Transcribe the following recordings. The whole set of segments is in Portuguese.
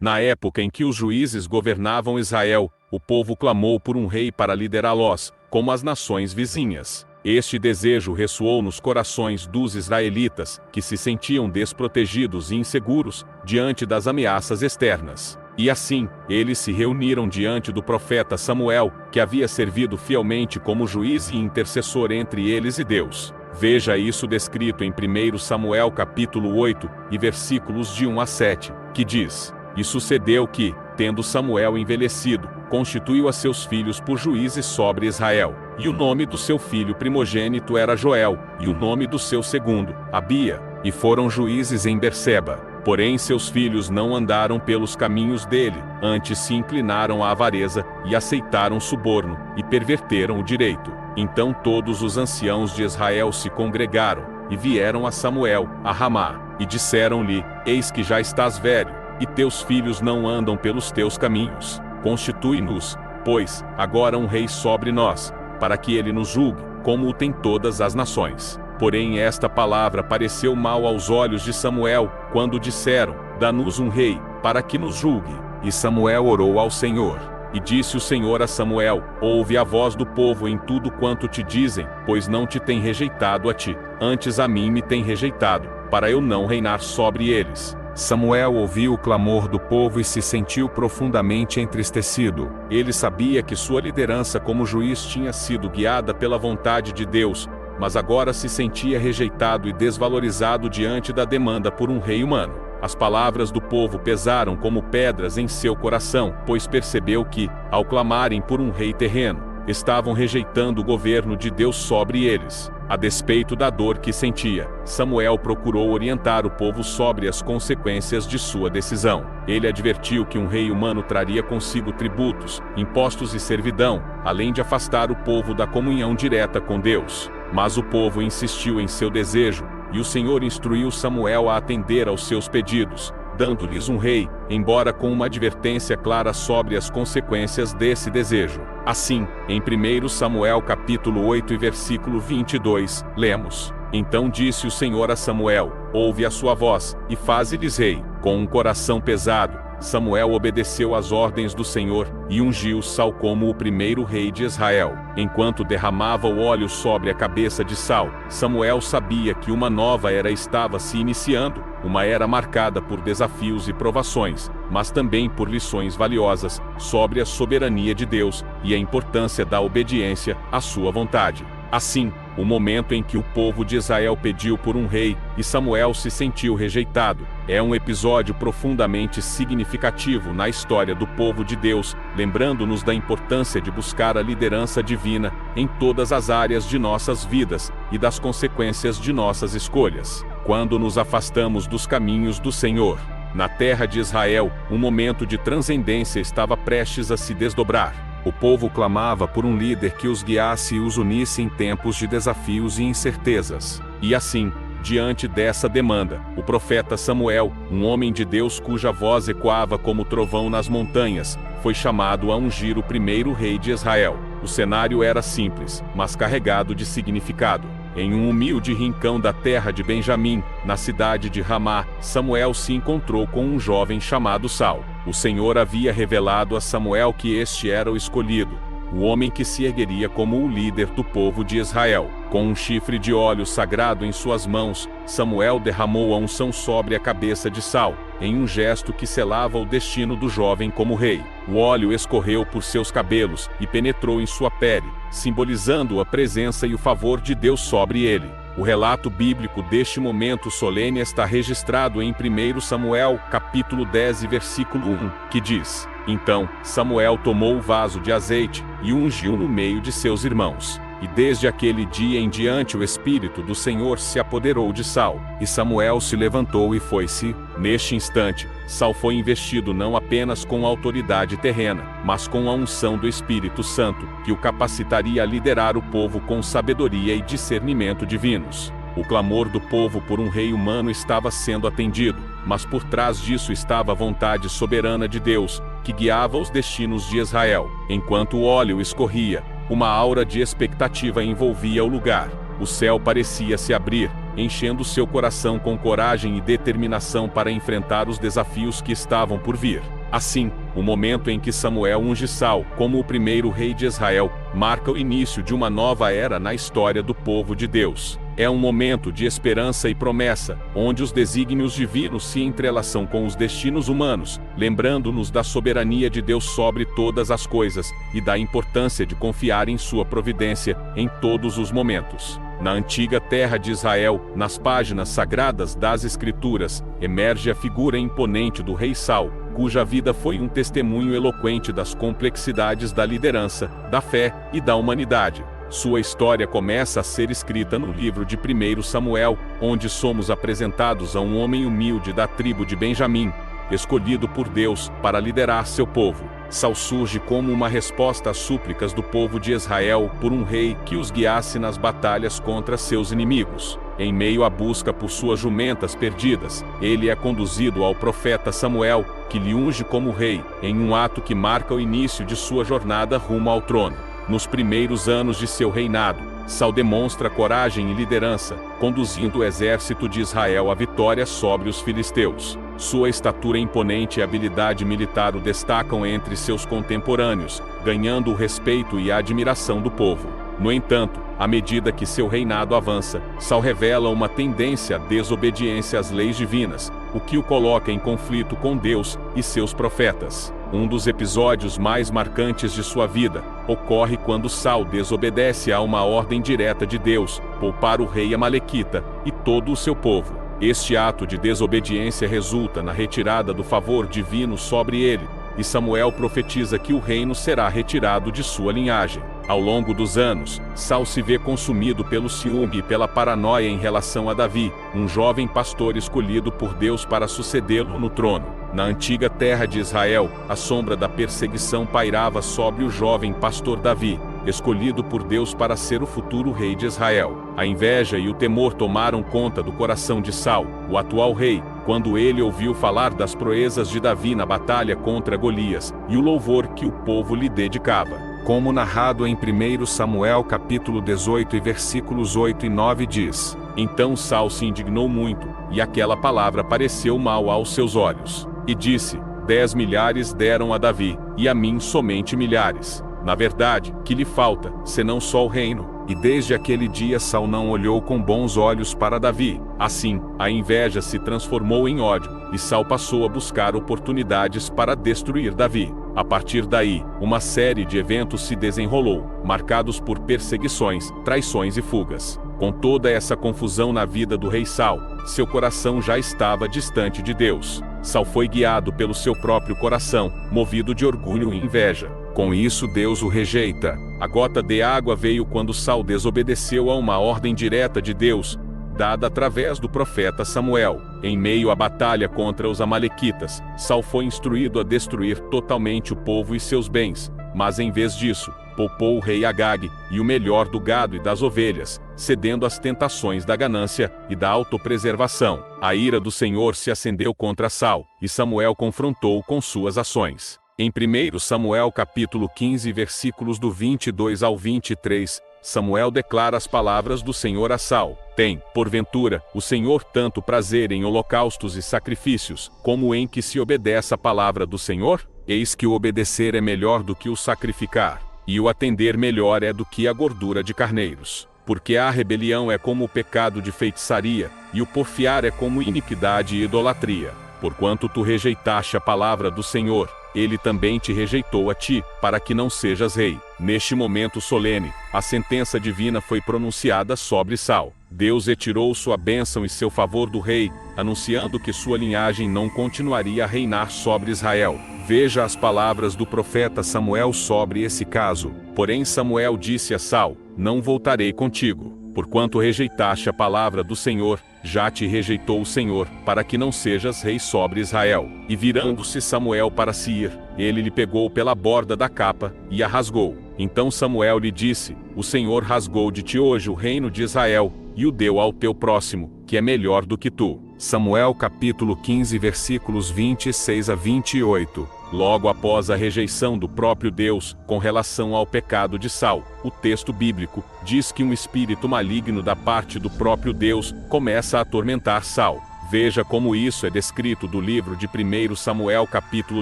Na época em que os juízes governavam Israel, o povo clamou por um rei para liderá-los, como as nações vizinhas. Este desejo ressoou nos corações dos israelitas, que se sentiam desprotegidos e inseguros diante das ameaças externas. E assim, eles se reuniram diante do profeta Samuel, que havia servido fielmente como juiz e intercessor entre eles e Deus. Veja isso descrito em 1 Samuel capítulo 8, e versículos de 1 a 7, que diz: E sucedeu que, tendo Samuel envelhecido, constituiu a seus filhos por juízes sobre Israel. E o nome do seu filho primogênito era Joel, e o nome do seu segundo, Abia. E foram juízes em Berseba. Porém seus filhos não andaram pelos caminhos dele, antes se inclinaram à avareza, e aceitaram suborno, e perverteram o direito. Então todos os anciãos de Israel se congregaram, e vieram a Samuel, a Ramá, e disseram-lhe: Eis que já estás velho, e teus filhos não andam pelos teus caminhos. Constitui-nos, pois, agora um rei sobre nós, para que ele nos julgue, como o tem todas as nações. Porém esta palavra pareceu mal aos olhos de Samuel, quando disseram: Dá-nos um rei, para que nos julgue. E Samuel orou ao Senhor. E disse o Senhor a Samuel: Ouve a voz do povo em tudo quanto te dizem, pois não te tem rejeitado a ti, antes a mim me tem rejeitado, para eu não reinar sobre eles. Samuel ouviu o clamor do povo e se sentiu profundamente entristecido. Ele sabia que sua liderança como juiz tinha sido guiada pela vontade de Deus, mas agora se sentia rejeitado e desvalorizado diante da demanda por um rei humano. As palavras do povo pesaram como pedras em seu coração, pois percebeu que, ao clamarem por um rei terreno, estavam rejeitando o governo de Deus sobre eles. A despeito da dor que sentia, Samuel procurou orientar o povo sobre as consequências de sua decisão. Ele advertiu que um rei humano traria consigo tributos, impostos e servidão, além de afastar o povo da comunhão direta com Deus. Mas o povo insistiu em seu desejo, e o Senhor instruiu Samuel a atender aos seus pedidos, dando-lhes um rei, embora com uma advertência clara sobre as consequências desse desejo. Assim, em 1 Samuel capítulo 8 e versículo 22, lemos: Então disse o Senhor a Samuel: Ouve a sua voz, e faze-lhes rei. Com um coração pesado, Samuel obedeceu às ordens do Senhor, e ungiu Saul como o primeiro rei de Israel. Enquanto derramava o óleo sobre a cabeça de Saul, Samuel sabia que uma nova era estava se iniciando, uma era marcada por desafios e provações, mas também por lições valiosas sobre a soberania de Deus e a importância da obediência à sua vontade. Assim, o momento em que o povo de Israel pediu por um rei, e Samuel se sentiu rejeitado, é um episódio profundamente significativo na história do povo de Deus, lembrando-nos da importância de buscar a liderança divina em todas as áreas de nossas vidas e das consequências de nossas escolhas. Quando nos afastamos dos caminhos do Senhor, na terra de Israel, um momento de transcendência estava prestes a se desdobrar. O povo clamava por um líder que os guiasse e os unisse em tempos de desafios e incertezas. E assim, diante dessa demanda, o profeta Samuel, um homem de Deus cuja voz ecoava como trovão nas montanhas, foi chamado a ungir o primeiro rei de Israel. O cenário era simples, mas carregado de significado. Em um humilde rincão da terra de Benjamim, na cidade de Ramá, Samuel se encontrou com um jovem chamado Saul. O Senhor havia revelado a Samuel que este era o escolhido, o homem que se ergueria como o líder do povo de Israel. Com um chifre de óleo sagrado em suas mãos, Samuel derramou a unção sobre a cabeça de Saul, em um gesto que selava o destino do jovem como rei. O óleo escorreu por seus cabelos e penetrou em sua pele, simbolizando a presença e o favor de Deus sobre ele. O relato bíblico deste momento solene está registrado em 1 Samuel, capítulo 10 e versículo 1, que diz: Então, Samuel tomou o vaso de azeite e o ungiu no meio de seus irmãos. E desde aquele dia em diante o Espírito do Senhor se apoderou de Saul, e Samuel se levantou e foi-se. Neste instante, Saul foi investido não apenas com autoridade terrena, mas com a unção do Espírito Santo, que o capacitaria a liderar o povo com sabedoria e discernimento divinos. O clamor do povo por um rei humano estava sendo atendido, mas por trás disso estava a vontade soberana de Deus, que guiava os destinos de Israel. Enquanto o óleo escorria, uma aura de expectativa envolvia o lugar. O céu parecia se abrir, enchendo seu coração com coragem e determinação para enfrentar os desafios que estavam por vir. Assim, o momento em que Samuel unge Saul como o primeiro rei de Israel marca o início de uma nova era na história do povo de Deus. É um momento de esperança e promessa, onde os desígnios divinos se entrelaçam com os destinos humanos, lembrando-nos da soberania de Deus sobre todas as coisas e da importância de confiar em sua providência em todos os momentos. Na antiga terra de Israel, nas páginas sagradas das Escrituras, emerge a figura imponente do rei Saul, cuja vida foi um testemunho eloquente das complexidades da liderança, da fé e da humanidade. Sua história começa a ser escrita no livro de 1 Samuel, onde somos apresentados a um homem humilde da tribo de Benjamim, escolhido por Deus para liderar seu povo. Saul surge como uma resposta às súplicas do povo de Israel por um rei que os guiasse nas batalhas contra seus inimigos. Em meio à busca por suas jumentas perdidas, ele é conduzido ao profeta Samuel, que lhe unge como rei, em um ato que marca o início de sua jornada rumo ao trono. Nos primeiros anos de seu reinado, Saul demonstra coragem e liderança, conduzindo o exército de Israel à vitória sobre os filisteus. Sua estatura imponente e habilidade militar o destacam entre seus contemporâneos, ganhando o respeito e a admiração do povo. No entanto, à medida que seu reinado avança, Saul revela uma tendência à desobediência às leis divinas, o que o coloca em conflito com Deus e seus profetas. Um dos episódios mais marcantes de sua vida ocorre quando Saul desobedece a uma ordem direta de Deus, poupar o rei Amalequita e todo o seu povo. Este ato de desobediência resulta na retirada do favor divino sobre ele, e Samuel profetiza que o reino será retirado de sua linhagem. Ao longo dos anos, Saul se vê consumido pelo ciúme e pela paranoia em relação a Davi, um jovem pastor escolhido por Deus para sucedê-lo no trono. Na antiga terra de Israel, a sombra da perseguição pairava sobre o jovem pastor Davi, escolhido por Deus para ser o futuro rei de Israel. A inveja e o temor tomaram conta do coração de Saul, o atual rei, quando ele ouviu falar das proezas de Davi na batalha contra Golias, e o louvor que o povo lhe dedicava. Como narrado em 1 Samuel capítulo 18 e versículos 8 e 9 diz: Então Saul se indignou muito, e aquela palavra pareceu mal aos seus olhos. E disse: 10 milhares deram a Davi, e a mim somente milhares. Na verdade, que lhe falta, senão só o reino? E desde aquele dia Saul não olhou com bons olhos para Davi. Assim, a inveja se transformou em ódio, e Saul passou a buscar oportunidades para destruir Davi. A partir daí, uma série de eventos se desenrolou, marcados por perseguições, traições e fugas. Com toda essa confusão na vida do rei Saul, seu coração já estava distante de Deus. Saul foi guiado pelo seu próprio coração, movido de orgulho e inveja. Com isso Deus o rejeita. A gota de água veio quando Saul desobedeceu a uma ordem direta de Deus, dada através do profeta Samuel. Em meio à batalha contra os amalequitas, Saul foi instruído a destruir totalmente o povo e seus bens, mas em vez disso, poupou o rei Agag e o melhor do gado e das ovelhas, cedendo às tentações da ganância e da autopreservação. A ira do Senhor se acendeu contra Saul, e Samuel confrontou-o com suas ações. Em 1 Samuel capítulo 15 versículos do 22 ao 23, Samuel declara as palavras do Senhor a Saul: Tem, porventura, o Senhor tanto prazer em holocaustos e sacrifícios, como em que se obedeça a palavra do Senhor? Eis que o obedecer é melhor do que o sacrificar, e o atender melhor é do que a gordura de carneiros. Porque a rebelião é como o pecado de feitiçaria, e o porfiar é como iniquidade e idolatria. Porquanto tu rejeitaste a palavra do Senhor, ele também te rejeitou a ti, para que não sejas rei. Neste momento solene, a sentença divina foi pronunciada sobre Saul. Deus retirou sua bênção e seu favor do rei, anunciando que sua linhagem não continuaria a reinar sobre Israel. Veja as palavras do profeta Samuel sobre esse caso. Porém Samuel disse a Saul: Não voltarei contigo. Porquanto rejeitaste a palavra do Senhor, já te rejeitou o Senhor, para que não sejas rei sobre Israel. E virando-se Samuel para se ir, ele lhe pegou pela borda da capa, e a rasgou. Então Samuel lhe disse: O Senhor rasgou de ti hoje o reino de Israel, e o deu ao teu próximo, que é melhor do que tu. Samuel capítulo 15 versículos 26 a 28. logo após a rejeição do próprio Deus com relação ao pecado de Saul. O texto bíblico diz que um espírito maligno da parte do próprio Deus começa a atormentar Saul. Veja como isso é descrito do livro de 1 Samuel capítulo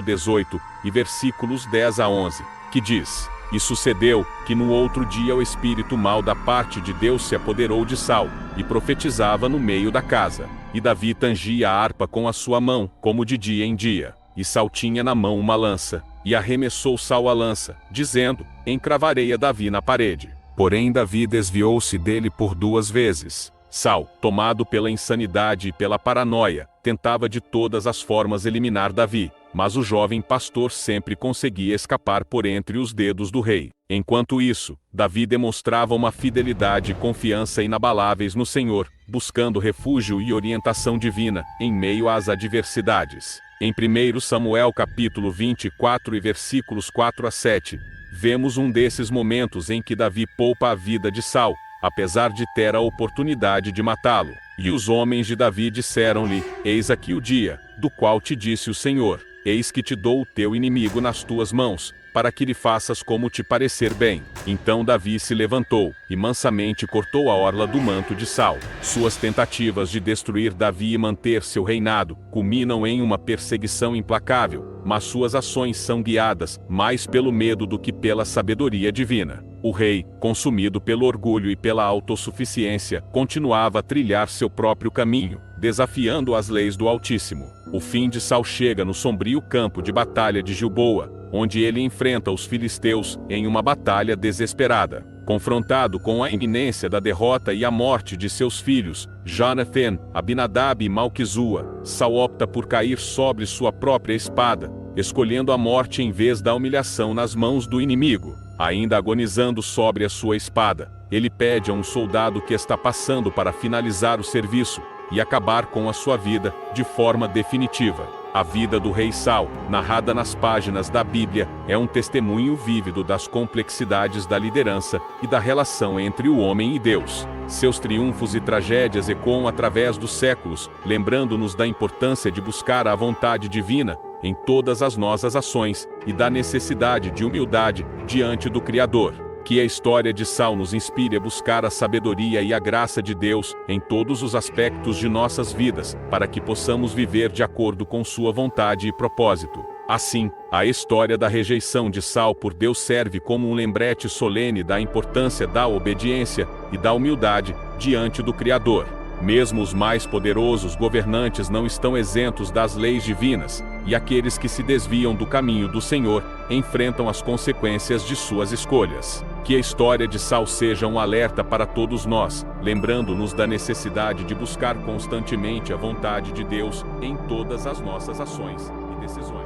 18, e versículos 10 a 11, que diz: E sucedeu, que no outro dia o espírito mau da parte de Deus se apoderou de Saul, e profetizava no meio da casa. E Davi tangia a harpa com a sua mão, como de dia em dia. E Saul tinha na mão uma lança, e arremessou Saul a lança, dizendo: Encravarei a Davi na parede. Porém Davi desviou-se dele por 2 vezes. Saul, tomado pela insanidade e pela paranoia, tentava de todas as formas eliminar Davi, mas o jovem pastor sempre conseguia escapar por entre os dedos do rei. Enquanto isso, Davi demonstrava uma fidelidade e confiança inabaláveis no Senhor, buscando refúgio e orientação divina em meio às adversidades. Em 1 Samuel capítulo 24 e versículos 4 a 7, vemos um desses momentos em que Davi poupa a vida de Saul, apesar de ter a oportunidade de matá-lo. E os homens de Davi disseram-lhe: Eis aqui o dia, do qual te disse o Senhor: Eis que te dou o teu inimigo nas tuas mãos, para que lhe faças como te parecer bem. Então Davi se levantou, e mansamente cortou a orla do manto de Saul. Suas tentativas de destruir Davi e manter seu reinado culminam em uma perseguição implacável, mas suas ações são guiadas mais pelo medo do que pela sabedoria divina. O rei, consumido pelo orgulho e pela autossuficiência, continuava a trilhar seu próprio caminho, desafiando as leis do Altíssimo. O fim de Saul chega no sombrio campo de batalha de Gilboa, onde ele enfrenta os filisteus em uma batalha desesperada. Confrontado com a iminência da derrota e a morte de seus filhos, Jonathan, Abinadab e Malquizua, Saul opta por cair sobre sua própria espada, escolhendo a morte em vez da humilhação nas mãos do inimigo. Ainda agonizando sobre a sua espada, ele pede a um soldado que está passando para finalizar o serviço e acabar com a sua vida de forma definitiva. A vida do rei Saul, narrada nas páginas da Bíblia, é um testemunho vívido das complexidades da liderança e da relação entre o homem e Deus. Seus triunfos e tragédias ecoam através dos séculos, lembrando-nos da importância de buscar a vontade divina em todas as nossas ações e da necessidade de humildade diante do Criador. Que a história de Saul nos inspire a buscar a sabedoria e a graça de Deus em todos os aspectos de nossas vidas, para que possamos viver de acordo com sua vontade e propósito. Assim, a história da rejeição de Saul por Deus serve como um lembrete solene da importância da obediência e da humildade diante do Criador. Mesmo os mais poderosos governantes não estão isentos das leis divinas, e aqueles que se desviam do caminho do Senhor enfrentam as consequências de suas escolhas. Que a história de Saul seja um alerta para todos nós, lembrando-nos da necessidade de buscar constantemente a vontade de Deus em todas as nossas ações e decisões.